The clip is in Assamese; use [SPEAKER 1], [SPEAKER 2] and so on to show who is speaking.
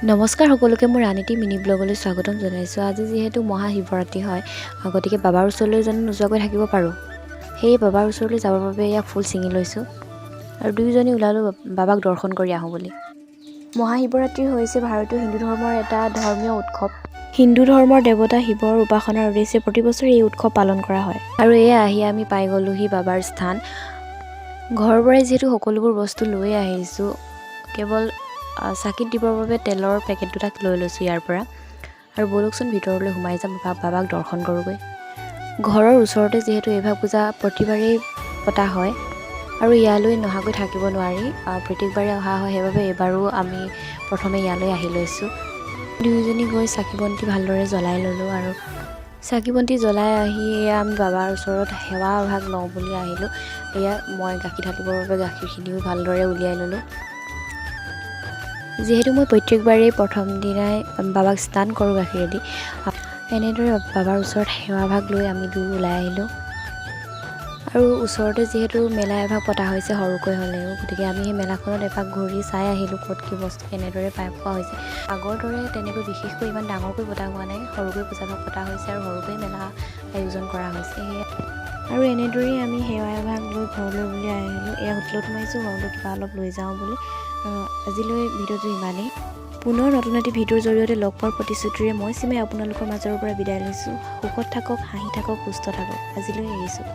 [SPEAKER 1] নমস্কাৰ সকলোকে মোৰ ৰাণীতি মিনি ব্লগলৈ স্বাগতম জনাইছোঁ। আজি যিহেতু মহাশিৱৰাত্ৰি হয়, গতিকে বাবাৰ ওচৰলৈ জানো নোযোৱাকৈ থাকিব পাৰোঁ। সেয়ে বাবাৰ ওচৰলৈ যাবৰ বাবে এয়া ফুল ছিঙি লৈছোঁ আৰু দুয়োজনী ওলালোঁ বাবাক দৰ্শন কৰি আহোঁ বুলি। মহাশিৱৰাত্ৰি হৈছে ভাৰতীয় হিন্দু ধৰ্মৰ এটা ধৰ্মীয় উৎসৱ। হিন্দু ধৰ্মৰ দেৱতা শিৱৰ উপাসনাৰ উদ্দেশ্যে প্ৰতিবছৰে এই উৎসৱ পালন কৰা হয়। আৰু এয়া আহি আমি পাই গ'লোহি বাবাৰ স্থান। ঘৰৰ পৰাই যিহেতু সকলোবোৰ বস্তু লৈ আহিছোঁ, কেৱল চাকিত দিবৰ বাবে তেলৰ পেকেট দুটা লৈ লৈছোঁ ইয়াৰ পৰা। আৰু বলকচোন ভিতৰলৈ সোমাই যাম, বাবাক দৰ্শন কৰোঁগৈ। ঘৰৰ ওচৰতে যিহেতু এইভাগ পূজা প্ৰতিবাৰেই পতা হয় আৰু ইয়ালৈ নহাকৈ থাকিব নোৱাৰি, প্ৰত্যেকবাৰে অহা হয়। সেইবাবে এইবাৰো আমি প্ৰথমে ইয়ালৈ আহি লৈছোঁ। দুয়োজনী গৈ চাকি বন্তি ভালদৰে জ্বলাই ল'লোঁ আৰু চাকি বন্তি জ্বলাই আহি এয়া আমি বাবাৰ ওচৰত সেৱা ভাগ লওঁ বুলি আহিলোঁ। এয়া মই গাখীৰ ঢালিবৰ বাবে গাখীৰখিনিও ভালদৰে উলিয়াই ল'লোঁ। যিহেতু মই প্ৰত্যেকবাৰেই প্ৰথম দিনাই বাবাক স্নান কৰোঁ গাখীৰেদি, এনেদৰে বাবাৰ ওচৰত সেৱা ভাগ লৈ আমি দুয়ো ওলাই আহিলোঁ। আৰু ওচৰতে যিহেতু মেলা এভাগ পতা হৈছে সৰুকৈ হ'লেও, গতিকে আমি সেই মেলাখনত এপাক ঘূৰি চাই আহিলোঁ ক'ত কি বস্তু কেনেদৰে পোৱা হৈছে। আগৰ দৰে তেনেকৈ বিশেষকৈ ইমান ডাঙৰকৈ পতা হোৱা নাই, সৰুকৈ পূজাভাগ পতা হৈছে আৰু সৰুকৈ মেলা আয়োজন কৰা হৈছে। সেয়া আৰু এনেদৰেই আমি সেৱা এভাগ লৈ ঘৰলৈ উলিয়াই আহিলোঁ। এয়া হোটেলত সোমাইছোঁ, ঘৰলৈ কিবা অলপ লৈ যাওঁ বুলি। আজিলৈ ভিডিঅ'টো ইমানেই। পুনৰ নতুন এটি ভিডিঅ'ৰ জৰিয়তে লগ পোৱাৰ প্ৰতিশ্ৰুতিৰে মই চিমাই আপোনালোকৰ মাজৰ পৰা বিদায় লৈছোঁ। সুখত থাকক, হাঁহি থাকক, সুস্থ থাকক। আজিলৈ এৰিছোঁ।